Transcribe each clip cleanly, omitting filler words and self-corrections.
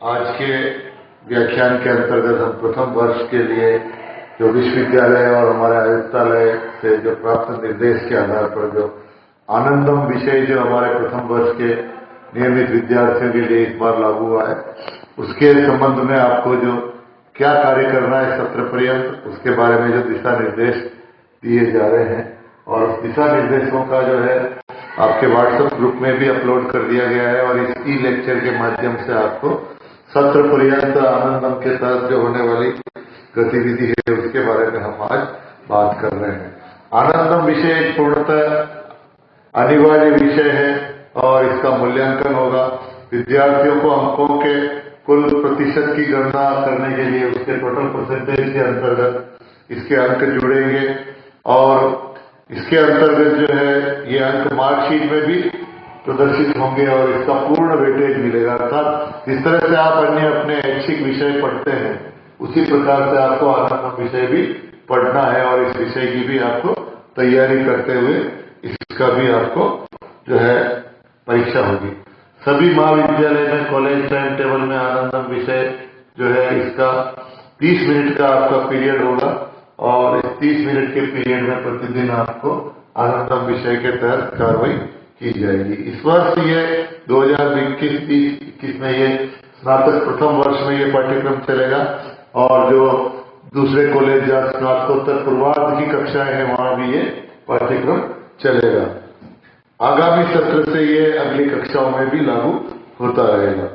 आज के व्याख्यान के अंतर्गत हम प्रथम वर्ष के लिए जो विश्वविद्यालय और हमारे आयुक्तालय से जो प्राप्त निर्देश के आधार पर जो आनंदम विषय जो हमारे प्रथम वर्ष के नियमित विद्यार्थियों के लिए इस बार लागू हुआ है, उसके संबंध में आपको जो क्या कार्य करना है सत्र पर्यंत, उसके बारे में जो दिशा निर्देश दिए जा रहे हैं और उस दिशा निर्देशों का जो है आपके व्हाट्सएप ग्रुप में भी अपलोड कर दिया गया है और इस ई लेक्चर के माध्यम से आपको सत्र पर्यंत आनंदम के तहत जो होने वाली गतिविधि है उसके बारे में हम आज बात कर रहे हैं। आनंदम विषय एक पूर्णतः अनिवार्य विषय है और इसका मूल्यांकन होगा। विद्यार्थियों को अंकों के कुल प्रतिशत की गणना करने के लिए उसके टोटल परसेंटेज के अंतर्गत इसके अंक जुड़ेंगे और इसके अंतर्गत जो है ये अंक मार्कशीट में भी प्रदर्शित होंगे और इसका पूर्ण वेटेज मिलेगा। अर्थात जिस तरह से आप अन्य अपने ऐच्छिक विषय पढ़ते हैं उसी प्रकार से आपको आनंदम विषय भी पढ़ना है और इस विषय की भी आपको तैयारी करते हुए इसका भी आपको जो है परीक्षा होगी। सभी महाविद्यालय में कॉलेज टाइम टेबल में आनंदम विषय जो है इसका 30 मिनट का आपका पीरियड होगा और इस 30 मिनट के पीरियड में प्रतिदिन आपको आनंदम विषय के तहत कार्रवाई की जाएगी। इस वर्ष ये 2021 में ये स्नातक प्रथम वर्ष में ये पाठ्यक्रम चलेगा और जो दूसरे कॉलेज या स्नातकोत्तर पूर्वार्ध की कक्षाएं हैं वहां भी ये पाठ्यक्रम चलेगा। आगामी सत्र से ये अगली कक्षाओं में भी लागू होता रहेगा।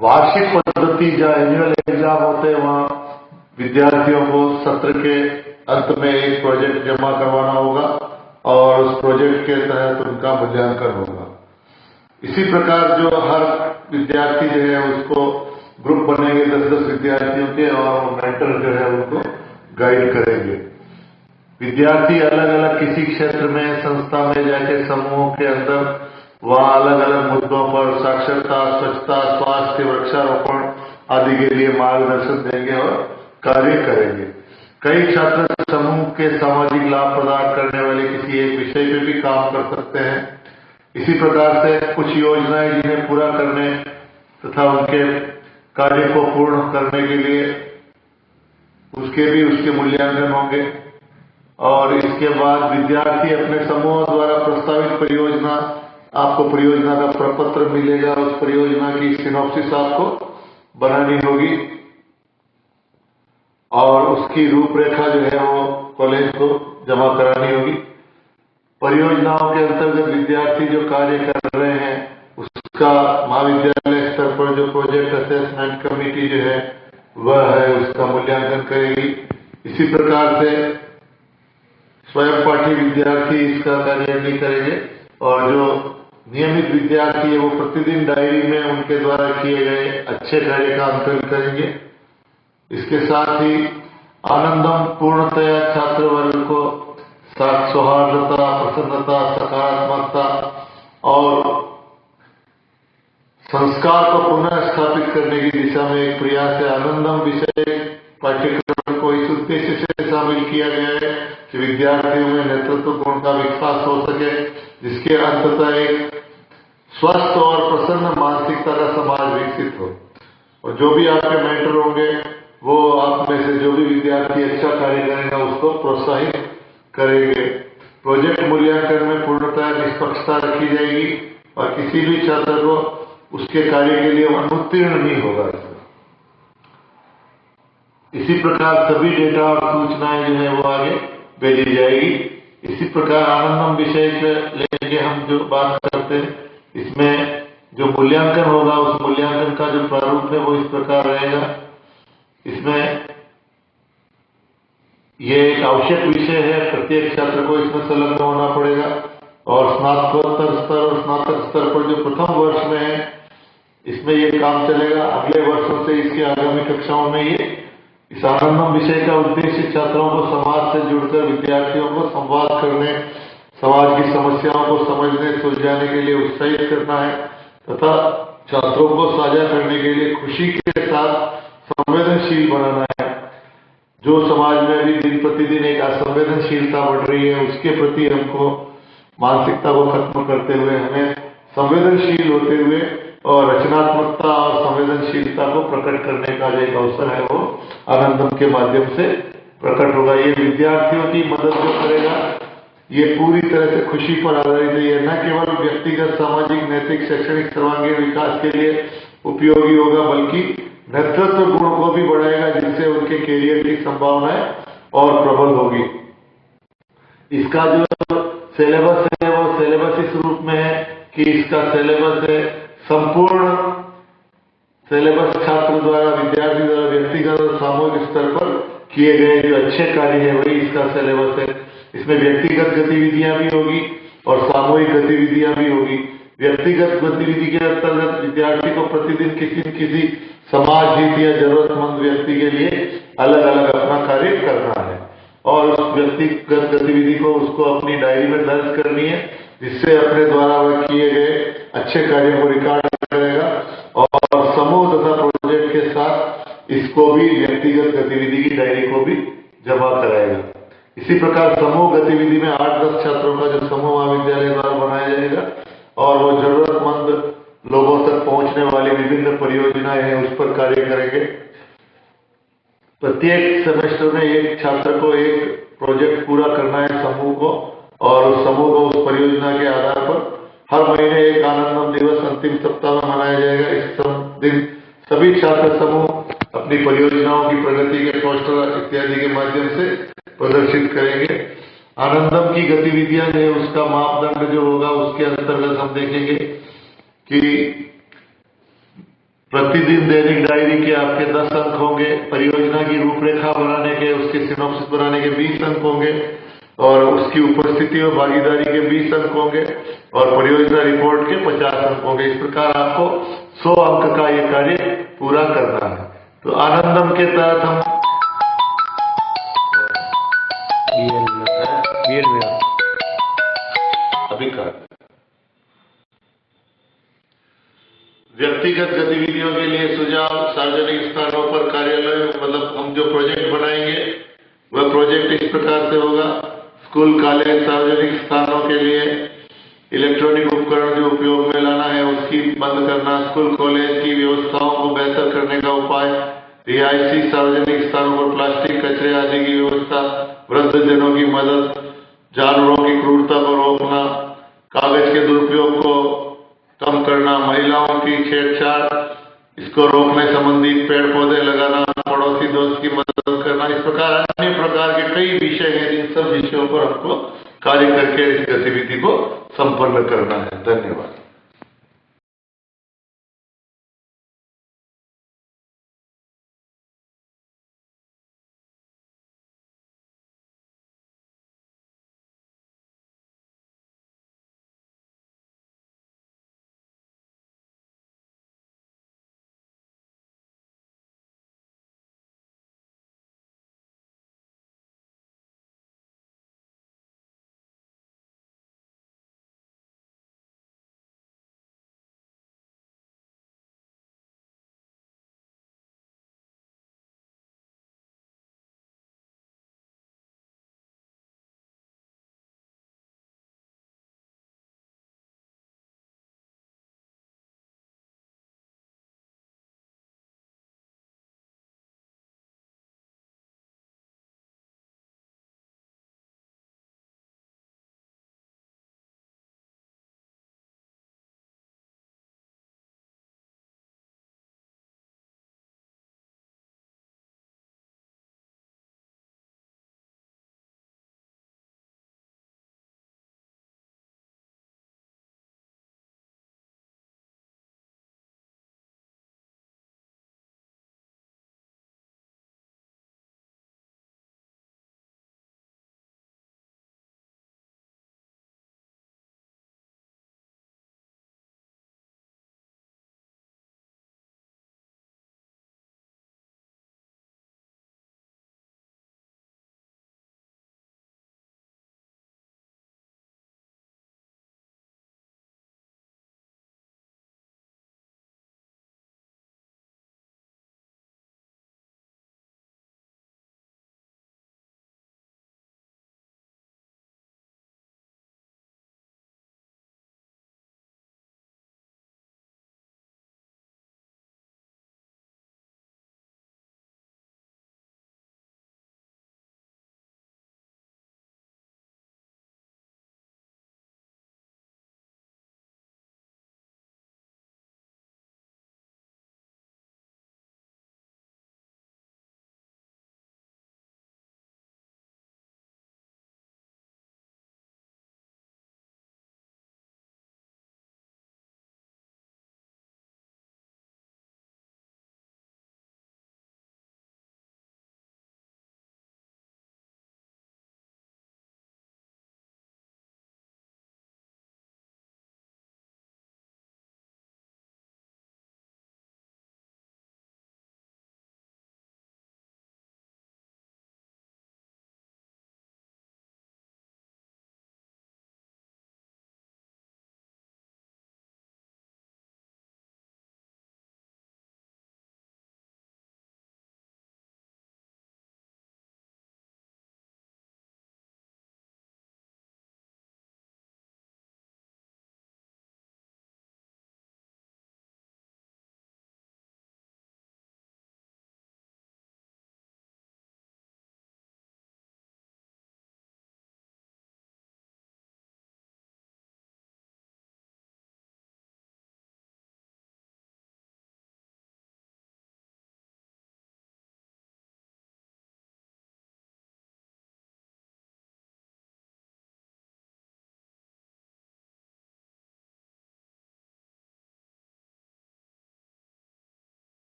वार्षिक पद्धति जहाँ एनुअल एग्जाम होते हैं वहां विद्यार्थियों को सत्र के अंत में एक प्रोजेक्ट जमा करवाना होगा और उस प्रोजेक्ट के तहत उनका मूल्यांकन होगा। इसी प्रकार जो हर विद्यार्थी जो है उसको ग्रुप बनेंगे 10-10 विद्यार्थियों के और मेंटर जो है उनको गाइड करेंगे। विद्यार्थी अलग अलग किसी क्षेत्र में संस्था में जाके समूहों के अंदर वहां अलग अलग मुद्दों पर साक्षरता, स्वच्छता, स्वास्थ्य, वृक्षारोपण आदि के लिए मार्गदर्शन देंगे और कार्य करेंगे। कई छात्र समूह के सामाजिक लाभ प्रदान करने वाले किसी एक विषय पे भी काम कर सकते हैं। इसी प्रकार से कुछ योजनाएं जिन्हें पूरा करने तथा उनके कार्य को पूर्ण करने के लिए उसके मूल्यांकन होंगे और इसके बाद विद्यार्थी अपने समूह द्वारा प्रस्तावित परियोजना, आपको परियोजना का प्रपत्र मिलेगा, उस परियोजना की सिनॉप्सिस आपको बनानी होगी और उसकी रूपरेखा जो है वो कॉलेज को जमा करानी होगी। परियोजनाओं के अंतर्गत विद्यार्थी जो कार्य कर रहे हैं उसका महाविद्यालय स्तर पर जो प्रोजेक्ट असेसमेंट कमेटी जो है वह है उसका मूल्यांकन करेगी। इसी प्रकार से स्वयं पाठी विद्यार्थी इसका कार्य नहीं करेंगे और जो नियमित विद्यार्थी है वो प्रतिदिन डायरी में उनके द्वारा किए गए अच्छे कार्य का अंकन करेंगे। इसके साथ ही आनंदम पूर्णतया छात्र वर्ग को सौहार्दता, प्रसन्नता, सकारात्मकता और संस्कार को पुनः स्थापित करने की दिशा में एक प्रयास है। आनंदम विषय पाठ्यक्रम को इस उद्देश्य से शामिल किया गया है कि विद्यार्थियों में नेतृत्व गुण का विकास हो सके, जिसके अंततः एक स्वस्थ और प्रसन्न मानसिकता का समाज विकसित हो। और जो भी आपके मेंटर होंगे वो आप में से जो भी विद्यार्थी अच्छा कार्य करेगा उसको प्रोत्साहित करेंगे। प्रोजेक्ट मूल्यांकन में पूर्णतः निष्पक्षता रखी जाएगी और किसी भी छात्र को उसके कार्य के लिए अनुत्तीर्ण नहीं होगा। इसी प्रकार सभी डेटा और सूचनाएं जो है वो आगे भेजी जाएगी। इसी प्रकार आनंदम विषय लेके हम जो बात करते हैं इसमें जो मूल्यांकन होगा उस मूल्यांकन का जो प्रारूप है वो इस प्रकार रहेगा। इसमें ये एक आवश्यक विषय है, प्रत्येक छात्र को इसमें संलग्न होना पड़ेगा और स्नातकोत्तर स्तर और स्नातक स्तर पर जो प्रथम वर्ष में है इसमें ये काम चलेगा। अगले वर्षों से इसके आगामी कक्षाओं में ये इस आनंदम विषय का उद्देश्य छात्रों को समाज से जुड़कर विद्यार्थियों को संवाद करने, समाज की समस्याओं को समझने, सुलझाने के लिए उत्साहित करना है तथा छात्रों को साझा करने के लिए खुशी के साथ संवेदनशील बनाना है। जो समाज में अभी दिन प्रतिदिन एक असंवेदनशीलता बढ़ रही है उसके प्रति हमको मानसिकता को खत्म करते हुए हमें संवेदनशील होते हुए और रचनात्मकता और संवेदनशीलता को प्रकट करने का जो एक अवसर है वो आनंदम के माध्यम से प्रकट होगा। ये विद्यार्थियों की मदद जो करेगा ये पूरी तरह से खुशी पर आधारित है। ये न केवल व्यक्तिगत, सामाजिक, नैतिक, शैक्षणिक सर्वांगीण विकास के लिए उपयोगी होगा, बल्कि नेतृत्व गुण को भी बढ़ाएगा, जिससे उनके कैरियर की संभावनाएं और प्रबल होगी। इसका जो सिलेबस है वो सिलेबस इस रूप में है कि इसका सिलेबस है संपूर्ण सिलेबस छात्र द्वारा, विद्यार्थी द्वारा व्यक्तिगत और सामूहिक स्तर पर किए गए जो अच्छे कार्य है वही इसका सिलेबस है। इसमें व्यक्तिगत गतिविधियां भी होगी और सामूहिक गतिविधियां भी होगी। व्यक्तिगत गतिविधि के अंतर्गत विद्यार्थी को प्रतिदिन किसी न किसी समाज हित या जरूरतमंद व्यक्ति के लिए अलग अलग अपना कार्य करना है और उस व्यक्तिगत गतिविधि को उसको अपनी डायरी में दर्ज करनी है, जिससे अपने द्वारा वह किए गए अच्छे कार्यों को रिकॉर्ड करेगा और समूह तथा प्रोजेक्ट के साथ इसको भी व्यक्तिगत गतिविधि की डायरी को भी जमा कराएगा। इसी प्रकार समूह गतिविधि में 8-10 छात्रों का जो समूह महाविद्यालय द्वारा बनाया जाएगा और वो जरूरतमंद लोगों तक पहुंचने वाली विभिन्न परियोजनाएं हैं उस पर कार्य करेंगे। प्रत्येक सेमेस्टर में एक छात्र को एक प्रोजेक्ट पूरा करना है समूह को, और उस समूह को उस परियोजना के आधार पर हर महीने एक आनंदम दिवस अंतिम सप्ताह में मनाया जाएगा। इस दिन सभी छात्र समूह अपनी परियोजनाओं की प्रगति के पोस्टर इत्यादि के माध्यम से प्रदर्शित करेंगे। आनंदम की गतिविधियां जो है उसका मापदंड जो होगा उसके अंतर्गत हम देखेंगे कि प्रतिदिन दैनिक डायरी के आपके 10 अंक होंगे, परियोजना की रूपरेखा बनाने के, उसके सिनॉप्सिस बनाने के 20 अंक होंगे और उसकी उपस्थिति और भागीदारी के 20 अंक होंगे और परियोजना रिपोर्ट के 50 अंक होंगे। इस प्रकार आपको 100 अंक का ये कार्य पूरा करना है। तो आनंदम के तहत हम अभी व्यक्तिगत गतिविधियों के लिए सुझाव, सार्वजनिक स्थानों पर कार्यालय, मतलब हम जो प्रोजेक्ट बनाएंगे वह प्रोजेक्ट इस प्रकार से होगा। स्कूल, कॉलेज, सार्वजनिक स्थानों के लिए इलेक्ट्रॉनिक उपकरण जो उपयोग में लाना है उसकी बंद करना, स्कूल कॉलेज की व्यवस्थाओं को बेहतर करने का उपाय, रिहायशी सार्वजनिक स्थानों पर प्लास्टिक कचरे आदि की व्यवस्था, वृद्धजनों की मदद, जानवरों की क्रूरता को रोकना, कागज के दुरुपयोग को कम करना, महिलाओं की छेड़छाड़ इसको रोकने संबंधी पेड़ पौधे लगाना, पड़ोसी दोस्त की मदद करना, इस प्रकार अन्य प्रकार के कई विषय हैं। इन सब विषयों पर हमको कार्य करके इस गतिविधि को संपन्न करना है। धन्यवाद।